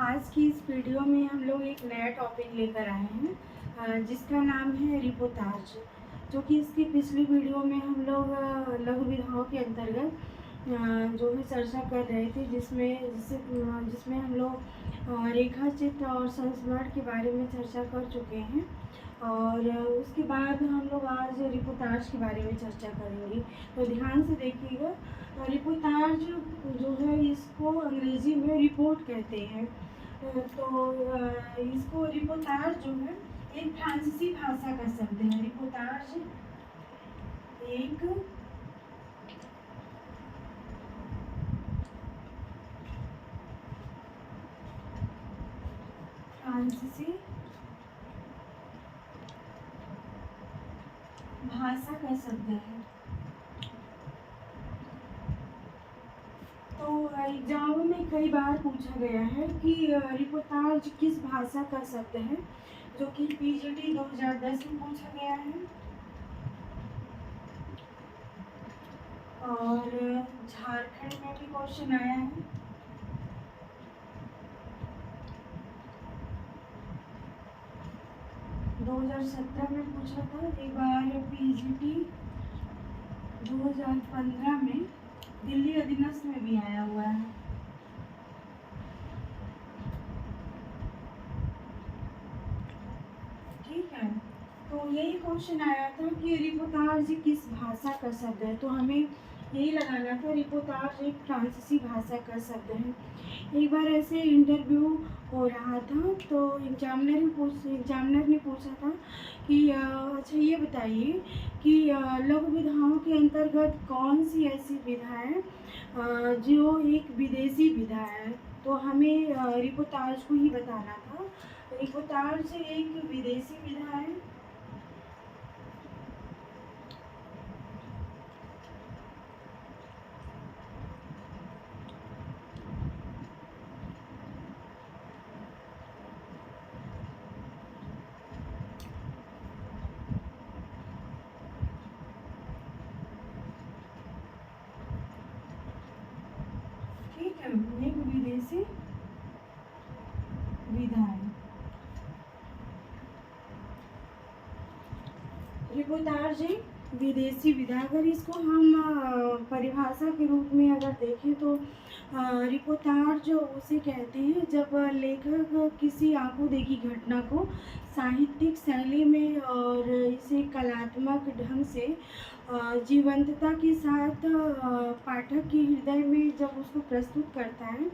आज की इस वीडियो में हम लोग एक नया टॉपिक लेकर आए हैं जिसका नाम है रिपोर्टाज। जो कि इसकी पिछली वीडियो में हम लोग लघु विधाओं के अंतर्गत जो है चर्चा कर रहे थे, जिसमें हम लोग रेखा चित्र और संस्मरण के बारे में चर्चा कर चुके हैं। और उसके बाद हम लोग आज रिपोर्टाज के बारे में चर्चा करेंगे। तो ध्यान से देखिएगा। रिपोर्टाज जो है इसको अंग्रेजी में रिपोर्ट कहते हैं। तो इसको रिपोर्टाज जो है एक फ्रांसीसी भाषा का शब्द है। रिपोर्टाज एक फ्रांसीसी भाषा का शब्द है। तो एग्जाम में कई बार पूछा गया है कि रिपोर्टाज किस भाषा का शब्द है, जो कि पीजीटी 2010 में पूछा गया है। और झारखंड में भी क्वेश्चन आया है। दो 2017 में पूछा था, एक बार पीजीटी 2015 में दिल्ली अधिनस्थ में भी आया हुआ है। ठीक है, तो यही क्वेश्चन आया था कि रिपोर्टाज किस भाषा का शब्द है। तो हमें यही लगाना था, रिपोर्टाज एक फ्रांसीसी भाषा का शब्द है। एक बार ऐसे इंटरव्यू हो रहा था, तो एग्जामिनर ने पूछा था कि अच्छा ये बताइए कि लघु विधाओं के अंतर्गत कौन सी ऐसी विधा है जो एक विदेशी विधा है। तो हमें रिपोर्टाज को ही बताना था। रिपोर्टाज एक विदेशी विधा है। ठीक है, एक विदेशी विधा है। रिपोर्टाज एक विदेशी विधा। अगर इसको हम परिभाषा के रूप में अगर देखें तो रिपोर्टाज उसे कहते हैं जब लेखक किसी आंखों देखी घटना को साहित्यिक शैली में और इसे कलात्मक ढंग से जीवंतता के साथ पाठक के हृदय में जब उसको प्रस्तुत करता है,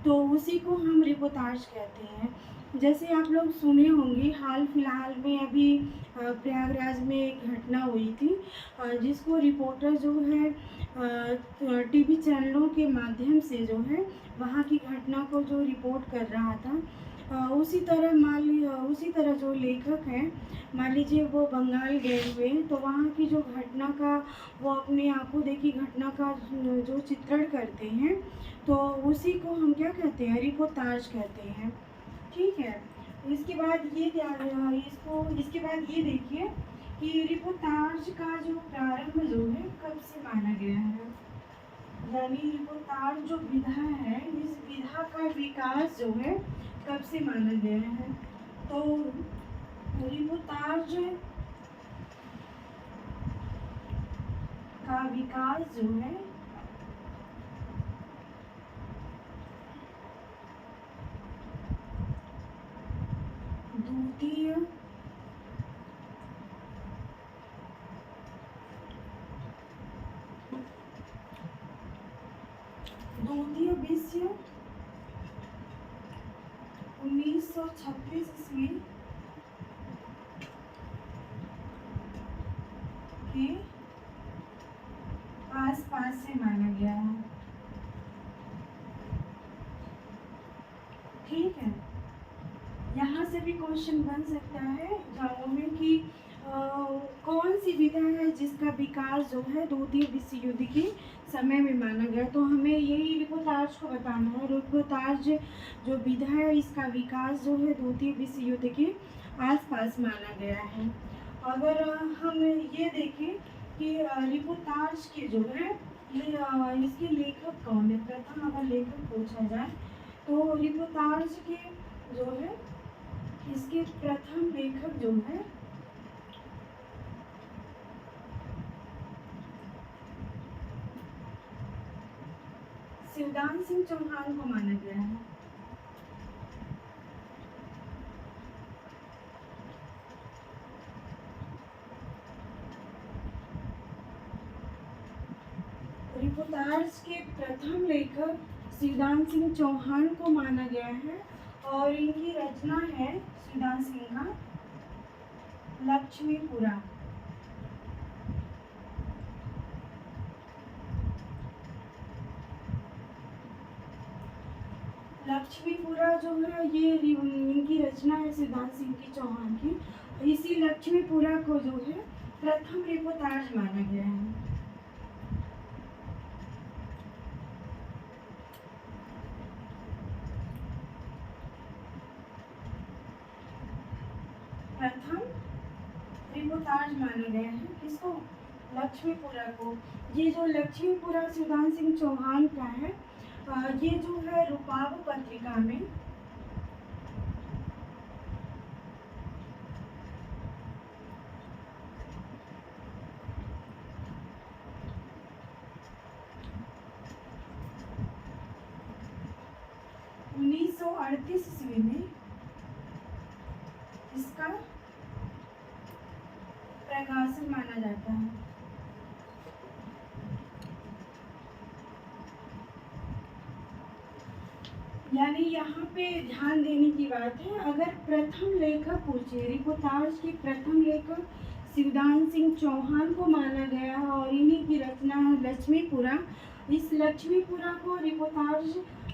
तो उसी को हम रिपोर्टाज कहते हैं। जैसे आप लोग सुने होंगे, हाल फिलहाल में अभी प्रयागराज में एक घटना हुई थी, जिसको रिपोर्टर जो है टीवी चैनलों के माध्यम से जो है वहाँ की घटना को जो रिपोर्ट कर रहा था। उसी तरह जो लेखक हैं, मान लीजिए वो बंगाल गए हुए हैं, तो वहाँ की जो घटना का, वो अपने आंखों देखी घटना का जो चित्रण करते हैं, तो उसी को हम क्या कहते हैं, रिपोर्टाज कहते हैं। ठीक है, इसके बाद ये देखिए कि रिपोर्टाज का जो प्रारंभ जो है कब से माना गया है। यानी रिपोर्टाज जो विधा है, इस विधा का विकास जो है कब से माना गया है। तो रिपोर्टाज का विकास जो है द्वितीय विश्व 1936 ईस्वी के आसपास से माना गया है। ठीक है, यहाँ से भी क्वेश्चन बन सकता है एग्जामों में कि कौन सी विधा है जिसका विकास जो है द्वितीय विश्व युद्ध के समय में माना गया। तो हमें यही रिपोर्टाज को बताना है। रिपोर्टाज जो विधा है, इसका विकास जो है द्वितीय विश्व युद्ध के आसपास माना गया है। अगर हम ये देखें कि रिपोर्टाज के जो है इसके लेखक कौन है, प्रथम अगर लेखक पूछा जाए तो रिपोर्टाज के जो है इसके प्रथम लेखक जो है शिवदान सिंह चौहान को माना गया है। रिपोर्टाज के प्रथम लेखक शिवदान सिंह चौहान को माना गया है और इनकी रचना है शिवदान सिंह का लक्ष्मीपुरा। लक्ष्मीपुरा जो है ये इनकी रचना है शिवदान सिंह की चौहान की। इसी लक्ष्मीपुरा को जो है प्रथम रिपोर्टाज माना गया है। प्रथम रिपोर्टाज माना गया है किसको? लक्ष्मीपुरा को। ये जो लक्ष्मीपुरा शिवदान सिंह चौहान का है ये जो है रूपाव पत्रिका में ईस्वी में इसका प्रकाशन माना जाता है। यानी यहाँ पे ध्यान देने की बात है, अगर प्रथम लेखक पूछे, रिपोर्टाज के प्रथम लेखक शिवदान सिंह चौहान को माना गया और इन्हीं की रचना है लक्ष्मीपुरा। इस लक्ष्मीपुरा को रिपोर्टाज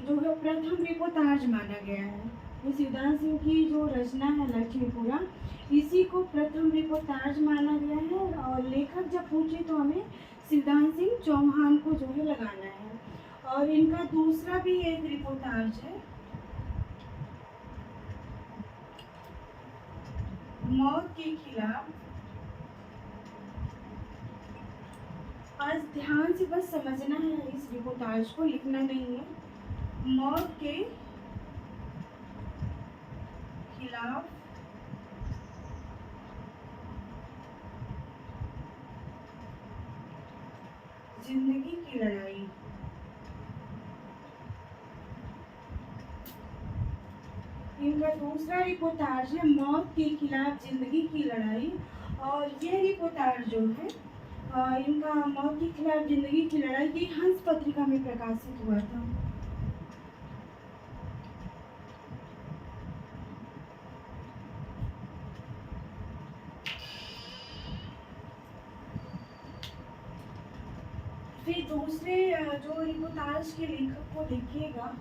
जो है प्रथम रिपोर्टाज माना गया है। ये शिवदान सिंह की जो रचना है लक्ष्मीपुरा, इसी को प्रथम रिपोर्टाज माना गया है और लेखक जब पूछे तो हमें शिवदान सिंह चौहान को जो है लगाना है। और इनका दूसरा भी एक रिपोर्टाज है, मौत के खिलाफ। आज ध्यान से बस समझना है, इस रिपोर्टाज को लिखना नहीं है। मौत के खिलाफ जिंदगी की लड़ाई। इनका दूसरा रिपोर्टाज है मौत के खिलाफ जिंदगी की लड़ाई। और ये रिपोर्टाज जो है इनका मौत के खिलाफ जिंदगी की लड़ाई की हंस पत्रिका में प्रकाशित हुआ था। फिर दूसरे जो रिपोर्टाज के लेखक को देखिएगा,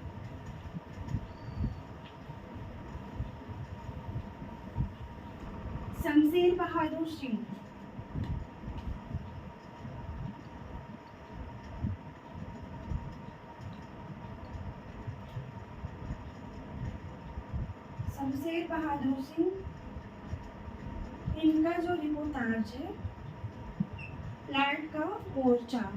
शमशेर बहादुर सिंह। शमशेर बहादुर सिंह, इनका जो रिपोर्टाज है प्लाट का मोर्चा।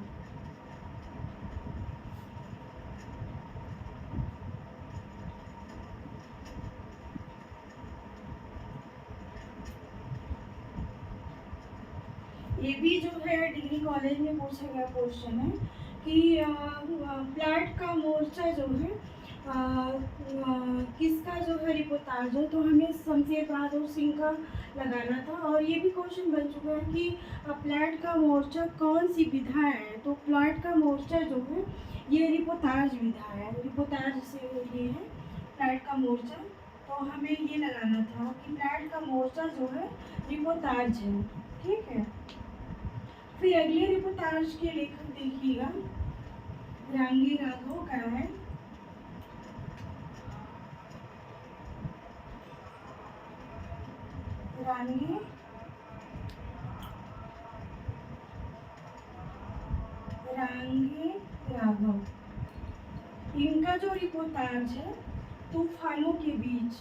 ये भी जो है डिग्री कॉलेज में पूछा गया क्वेश्चन है कि प्लाट का मोर्चा जो है किसका जो है रिपोर्टाज है, तो हमें शमशेर बहादुर सिंह का लगाना था। और ये भी क्वेश्चन बन चुका है कि प्लाट का मोर्चा कौन सी विधा है, तो प्लाट का मोर्चा जो है ये रिपोर्टाज विधा है। रिपोर्टाज से ये है प्लाट का मोर्चा, तो हमें ये लगाना था कि प्लाट का मोर्चा जो है रिपोर्टाज है। ठीक है। फिर अगले रिपोर्टाज के लेखक देखिएगा, रांगी राघव का है। रांगी राघव, इनका जो रिपोर्टाज है तूफानों के बीच।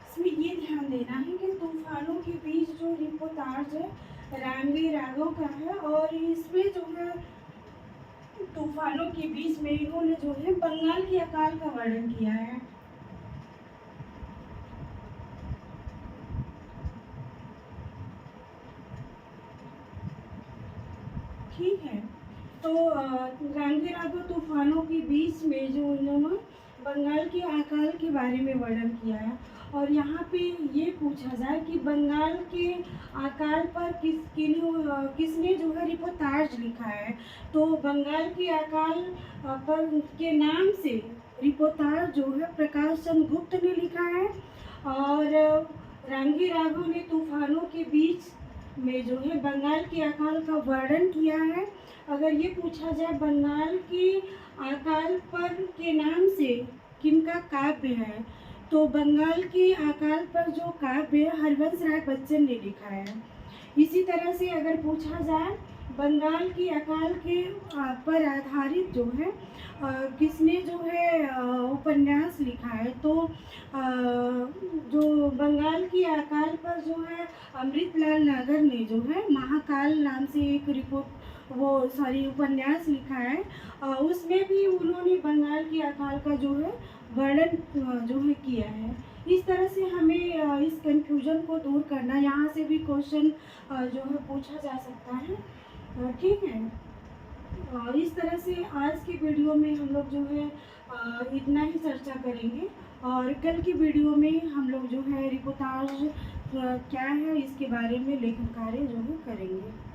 इसमें ये ध्यान देना है कि तूफानों के बीच जो रिपोर्टाज रिपोर्टाज है रामवी राघव का है और इसमें जो है तूफानों के बीच में इन्होंने जो है बंगाल की अकाल का वर्णन किया है। ठीक है, तो रामवी राघव तूफानों के बीच में जो इन्होंने बंगाल के अकाल के बारे में वर्णन किया है और यहाँ पे ये पूछा जाए कि बंगाल के अकाल पर किसने जो है रिपोर्टाज लिखा है, तो बंगाल के अकाल पर के नाम से रिपोर्टाज जो है प्रकाश चंद्र गुप्त ने लिखा है और रामवी राघव ने तूफानों के बीच में जो है बंगाल के अकाल का वर्णन किया है। अगर ये पूछा जाए बंगाल के अकाल पर के नाम से किनका काव्य है, तो बंगाल के अकाल पर जो काव्य है हरिवंश राय बच्चन ने लिखा है। इसी तरह से अगर पूछा जाए बंगाल के अकाल के पर आधारित जो है किसने जो है उपन्यास लिखा है, तो जो बंगाल की अकाल पर जो है अमृतलाल नागर ने जो है महाकाल नाम से एक उपन्यास लिखा है। उसमें भी उन्होंने बंगाल की अकाल का जो है वर्णन जो है किया है। इस तरह से हमें इस कंफ्यूजन को दूर करना, यहाँ से भी क्वेश्चन जो है पूछा जा सकता है। ठीक है, इस तरह से आज की वीडियो में हम लोग जो है इतना ही चर्चा करेंगे और कल की वीडियो में हम लोग जो है रिपोर्टाज क्या है इसके बारे में लेखन कार्य जो है करेंगे।